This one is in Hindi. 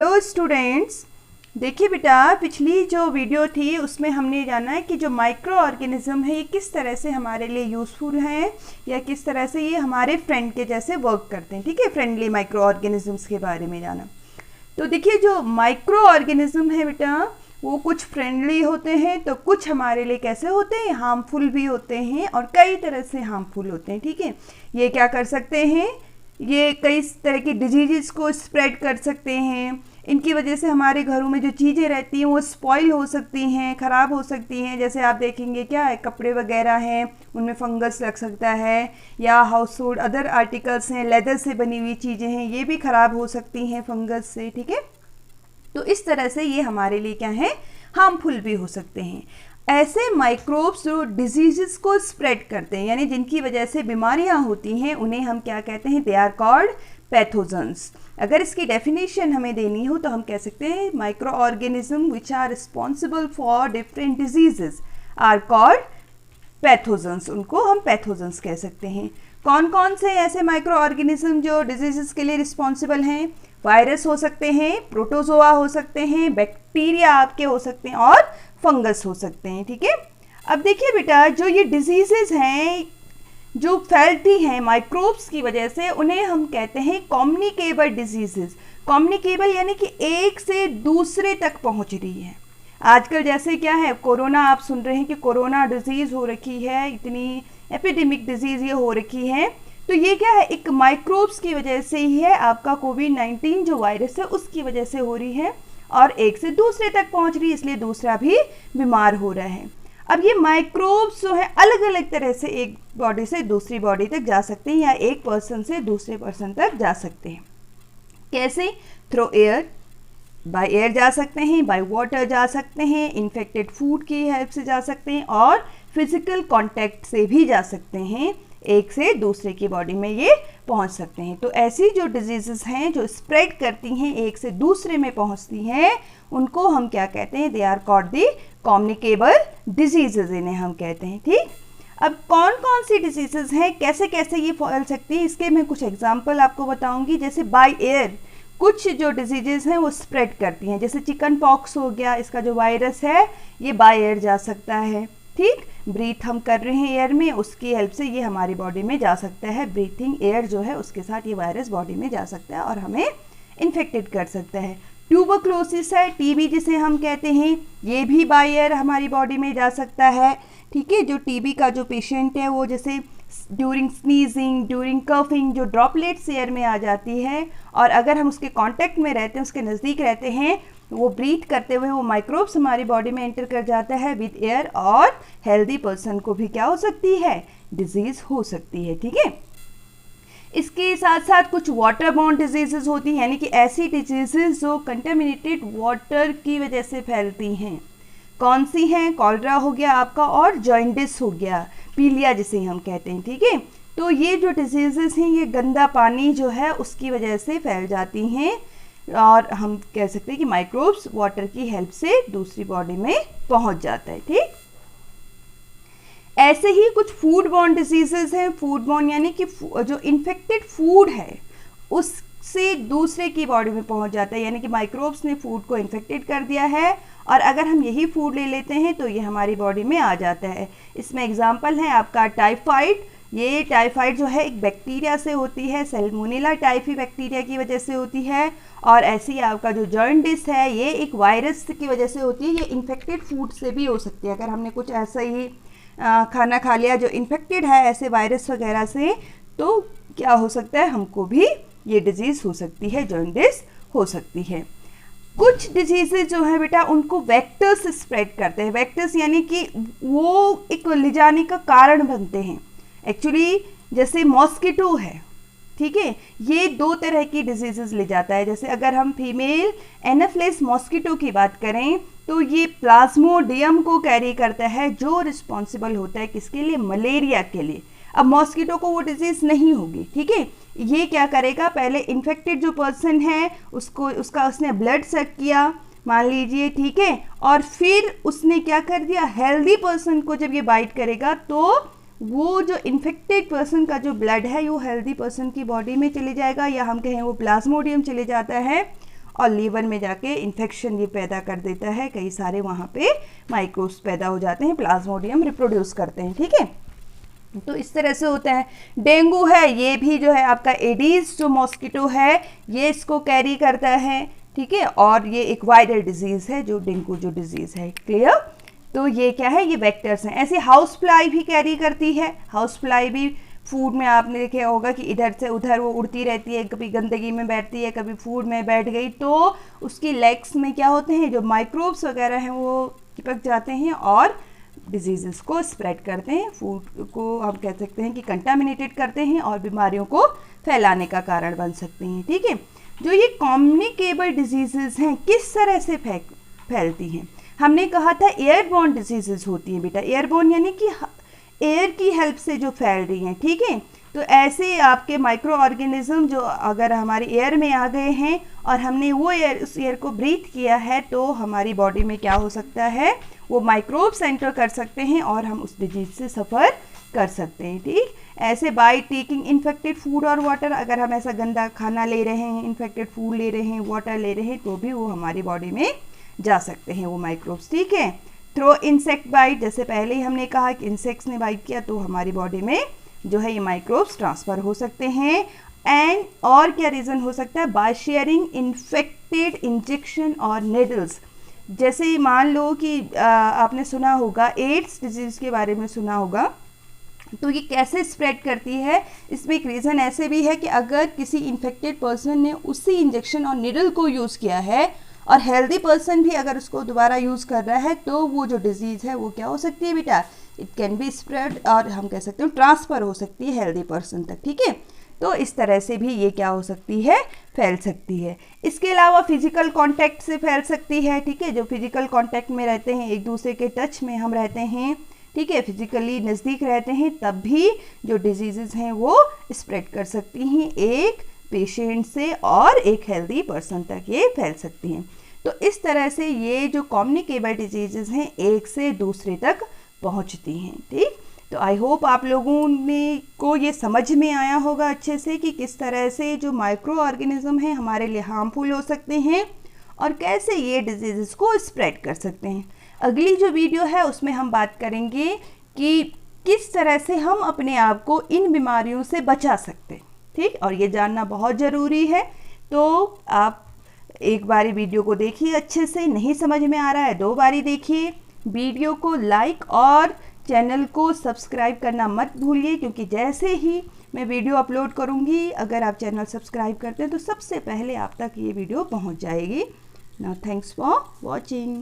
हेलो स्टूडेंट्स, देखिए बेटा, पिछली जो वीडियो थी उसमें हमने जाना है कि जो माइक्रो ऑर्गेनिज्म है ये किस तरह से हमारे लिए यूज़फुल हैं या किस तरह से ये हमारे फ्रेंड के जैसे वर्क करते हैं। ठीक है, फ्रेंडली माइक्रो ऑर्गेनिजम्स के बारे में जाना। तो देखिए, जो माइक्रो ऑर्गेनिज्म है बेटा वो कुछ फ्रेंडली होते हैं तो कुछ हमारे लिए कैसे होते हैं, हार्मफुल भी होते हैं और कई तरह से हार्मफुल होते हैं। ठीक है, ये क्या कर सकते हैं, ये कई तरह की डिजीज़ को स्प्रेड कर सकते हैं। इनकी वजह से हमारे घरों में जो चीज़ें रहती हैं वो स्पॉइल हो सकती हैं, ख़राब हो सकती हैं। जैसे आप देखेंगे क्या है, कपड़े वगैरह हैं उनमें फंगस लग सकता है, या हाउस होल्ड अदर आर्टिकल्स हैं, लेदर से बनी हुई चीज़ें हैं, ये भी ख़राब हो सकती हैं फंगस से। ठीक है, तो इस तरह से ये हमारे लिए क्या है, हार्मफुल भी हो सकते हैं। ऐसे माइक्रोब्स जो डिजीज़ को स्प्रेड करते हैं, यानी जिनकी वजह से बीमारियां होती हैं, उन्हें हम क्या कहते हैं, दे आर कॉल्ड पैथोजेंस। अगर इसकी डेफिनेशन हमें देनी हो तो हम कह सकते हैं microorganism which are responsible for different diseases are called pathogens. उनको हम पैथोजेंस कह सकते हैं। कौन कौन से ऐसे माइक्रो ऑर्गेनिज्म जो डिजीजेस के लिए रिस्पॉन्सिबल हैं? वायरस हो सकते हैं, प्रोटोजोआ हो सकते हैं, बैक्टीरिया आपके हो सकते हैं और फंगस हो सकते हैं। ठीक है, अब देखिए बेटा, जो ये डिजीजेस हैं जो फैलती हैं माइक्रोब्स की वजह से, उन्हें हम कहते हैं कम्युनिकेबल डिजीजेस। कम्युनिकेबल यानी कि एक से दूसरे तक पहुंच रही है। आजकल जैसे क्या है, कोरोना आप सुन रहे हैं कि कोरोना डिजीज़ हो रखी है, इतनी एपिडेमिक डिजीज़ ये हो रखी है। तो ये क्या है, एक माइक्रोब्स की वजह से ही है। आपका कोविड-19 जो वायरस है उसकी वजह से हो रही है और एक से दूसरे तक पहुंच रही है, इसलिए दूसरा भी बीमार हो रहा है। अब ये माइक्रोब्स जो है अलग अलग तरह से एक बॉडी से दूसरी बॉडी तक जा सकते हैं या एक पर्सन से दूसरे पर्सन तक जा सकते हैं। कैसे? थ्रू एयर, बाय एयर जा सकते हैं, बाय वाटर जा सकते हैं, इन्फेक्टेड फूड की हेल्प से जा सकते हैं और फिजिकल कांटेक्ट से भी जा सकते हैं। एक से दूसरे की बॉडी में ये पहुंच सकते हैं। तो ऐसी जो डिजीजेस हैं जो स्प्रेड करती हैं, एक से दूसरे में पहुंचती हैं, उनको हम क्या कहते हैं, they are called the communicable diseases, इन्हें हम कहते हैं। ठीक, अब कौन कौन सी डिजीजेस हैं, कैसे कैसे ये फैल सकती है, इसके मैं कुछ एग्जांपल आपको बताऊंगी। जैसे बाय एयर कुछ जो डिजीजेस हैं वो स्प्रेड करती हैं, जैसे चिकन पॉक्स हो गया, इसका जो वायरस है ये बाय एयर जा सकता है। ठीक, ब्रीथ हम कर रहे हैं एयर में, उसकी हेल्प से ये हमारी बॉडी में जा सकता है। ब्रीथिंग एयर जो है उसके साथ ये वायरस बॉडी में जा सकता है और हमें इन्फेक्टेड कर सकता है। ट्यूबरक्लोसिस है, टीबी जिसे हम कहते हैं, ये भी बाय एयर हमारी बॉडी में जा सकता है। ठीक है, जो टीबी का जो पेशेंट है वो जैसे ड्यूरिंग स्नीजिंग, ड्यूरिंग कफिंग जो ड्रॉपलेट्स एयर में आ जाती है और अगर हम उसके कांटेक्ट में रहते हैं, उसके नज़दीक रहते हैं, वो ब्रीथ करते हुए वो माइक्रोब्स हमारी बॉडी में एंटर कर जाता है विद एयर और हेल्दी पर्सन को भी क्या हो सकती है, डिजीज़ हो सकती है। ठीक है, इसके साथ साथ कुछ वाटर बॉर्न डिजीजेस होती हैं, यानी कि ऐसी डिजीजेस जो कंटेमिनेटेड वाटर की वजह से फैलती हैं। कौन सी हैं? कॉलरा हो गया आपका और जॉइंडिस हो गया, पीलिया जिसे हम कहते हैं। ठीक है, तो ये जो डिजीजेस हैं ये गंदा पानी जो है उसकी वजह से फैल जाती हैं और हम कह सकते हैं कि माइक्रोब्स वाटर की हेल्प से दूसरी बॉडी में पहुंच जाता है। ठीक, ऐसे ही कुछ फूड बॉर्न डिजीजेस हैं। फूड बॉर्न यानी कि जो इन्फेक्टेड फूड है उससे दूसरे की बॉडी में पहुंच जाता है, यानी कि माइक्रोब्स ने फूड को इन्फेक्टेड कर दिया है और अगर हम यही फूड ले लेते हैं तो ये हमारी बॉडी में आ जाता है। इसमें एग्जांपल है आपका टाइफाइड। ये टाइफाइड जो है एक बैक्टीरिया से होती है, सैल्मोनेला टाइफी बैक्टीरिया की वजह से होती है। और ऐसे ही आपका जो जॉइंडिस है ये एक वायरस की वजह से होती है। ये इन्फेक्टेड फूड से भी हो सकती है, अगर हमने कुछ ऐसा ही खाना खा लिया जो इन्फेक्टेड है ऐसे वायरस वगैरह से, तो क्या हो सकता है, हमको भी ये डिजीज़ हो सकती है, जॉइंडिस हो सकती है। कुछ डिजीजेज जो है बेटा उनको वेक्टर्स स्प्रेड करते हैं। वेक्टर्स यानी कि वो एक ले जाने का कारण बनते हैं। एक्चुअली जैसे मॉस्किटो है, ठीक है, ये दो तरह की डिजीजेस ले जाता है। जैसे अगर हम फीमेल एनाफिलिस मॉस्किटो की बात करें तो ये प्लाज्मोडियम को कैरी करता है, जो रिस्पॉन्सिबल होता है किसके लिए, मलेरिया के लिए। अब मॉस्किटो को वो डिजीज़ नहीं होगी। ठीक है, ये क्या करेगा, पहले इन्फेक्टेड जो पर्सन है उसने ब्लड सक किया मान लीजिए, ठीक है, और फिर उसने क्या कर दिया, हेल्दी पर्सन को जब ये बाइट करेगा तो वो जो इन्फेक्टेड पर्सन का जो ब्लड है वो हेल्दी पर्सन की बॉडी में चले जाएगा, या हम कहें वो प्लाज्मोडियम चले जाता है और लीवर में जाके इन्फेक्शन ये पैदा कर देता है, कई सारे वहाँ पे माइक्रोब्स पैदा हो जाते हैं, प्लाज्मोडियम रिप्रोड्यूस करते हैं। ठीक है, तो इस तरह से होता है। डेंगू है, ये भी जो है आपका एडीज जो मॉस्किटो है ये इसको कैरी करता है। ठीक है, और ये एक वायरल डिजीज़ है जो डेंगू जो डिजीज़ है। क्लियर? तो ये क्या है, ये वेक्टर्स हैं। ऐसे हाउस फ्लाई भी कैरी करती है। हाउस फ्लाई भी फूड में आपने देखा होगा कि इधर से उधर वो उड़ती रहती है, कभी गंदगी में बैठती है, कभी फूड में बैठ गई, तो उसकी लेग्स में क्या होते हैं, जो माइक्रोब्स वगैरह हैं वो चिपक जाते हैं और डिजीज़ को स्प्रेड करते हैं, फूड को हम कह सकते हैं कि कंटामिनेटेड करते हैं और बीमारियों को फैलाने का कारण बन सकते हैं। ठीक है, जो ये कम्युनिकेबल डिजीज़ हैं किस तरह से फैलती हैं? हमने कहा था एयरबोर्न डिजीज़ होती हैं बेटा। एयरबोर्न यानी कि एयर की हेल्प से जो फैल रही हैं। ठीक है, तो ऐसे आपके माइक्रो ऑर्गेनिज्म जो अगर हमारे एयर में आ गए हैं और हमने वो एयर उस एयर को ब्रीथ किया है तो हमारी बॉडी में क्या हो सकता है, वो माइक्रोब्स एंटर कर सकते हैं और हम उस डिजीज से सफ़र कर सकते हैं। ठीक, ऐसे बाय टेकिंग इन्फेक्टेड फूड और वाटर, अगर हम ऐसा गंदा खाना ले रहे हैं, इन्फेक्टेड फूड ले रहे हैं, वाटर ले रहे हैं, तो भी वो हमारी बॉडी में जा सकते हैं वो माइक्रोब्स। ठीक है, थ्रो इंसेक्ट बाइट, जैसे पहले ही हमने कहा कि इंसेक्ट्स ने बाइट किया तो हमारी बॉडी में जो है ये माइक्रोब्स ट्रांसफ़र हो सकते हैं। एंड और क्या रीज़न हो सकता है, बाय शेयरिंग इन्फेक्टेड इंजेक्शन और निडल्स। जैसे मान लो कि आपने सुना होगा एड्स डिजीज़ के बारे में सुना होगा, तो ये कैसे स्प्रेड करती है, इसमें एक रीज़न ऐसे भी है कि अगर किसी इन्फेक्टेड पर्सन ने उसी इंजेक्शन और निडल को यूज़ किया है और हेल्दी पर्सन भी अगर उसको दोबारा यूज़ कर रहा है तो वो जो डिजीज़ है वो क्या हो सकती है बेटा, इट कैन बी स्प्रेड, और हम कह सकते हैं ट्रांसफ़र हो सकती है हेल्दी पर्सन तक। ठीक है, तो इस तरह से भी ये क्या हो सकती है, फैल सकती है। इसके अलावा फिजिकल कांटेक्ट से फैल सकती है। ठीक है, जो फिजिकल कांटेक्ट में रहते हैं, एक दूसरे के टच में हम रहते हैं, ठीक है, फिजिकली नज़दीक रहते हैं, तब भी जो डिजीज़ हैं वो स्प्रेड कर सकती हैं एक पेशेंट से और एक हेल्दी पर्सन तक ये फैल सकती हैं। तो इस तरह से ये जो कम्युनिकेबल डिजीज़ हैं एक से दूसरे तक पहुंचती हैं। ठीक, तो आई होप आप लोगों ने को ये समझ में आया होगा अच्छे से कि किस तरह से जो माइक्रो ऑर्गेनिज्म हैं हमारे लिए हार्मफुल हो सकते हैं और कैसे ये डिजीज़ को स्प्रेड कर सकते हैं। अगली जो वीडियो है उसमें हम बात करेंगे कि किस तरह से हम अपने आप को इन बीमारियों से बचा सकते हैं। ठीक, और ये जानना बहुत ज़रूरी है। तो आप एक बारी वीडियो को देखिए अच्छे से, नहीं समझ में आ रहा है 2 बारी देखिए, वीडियो को लाइक और चैनल को सब्सक्राइब करना मत भूलिए, क्योंकि जैसे ही मैं वीडियो अपलोड करूंगी अगर आप चैनल सब्सक्राइब करते हैं तो सबसे पहले आप तक ये वीडियो पहुंच जाएगी। Now thanks for watching.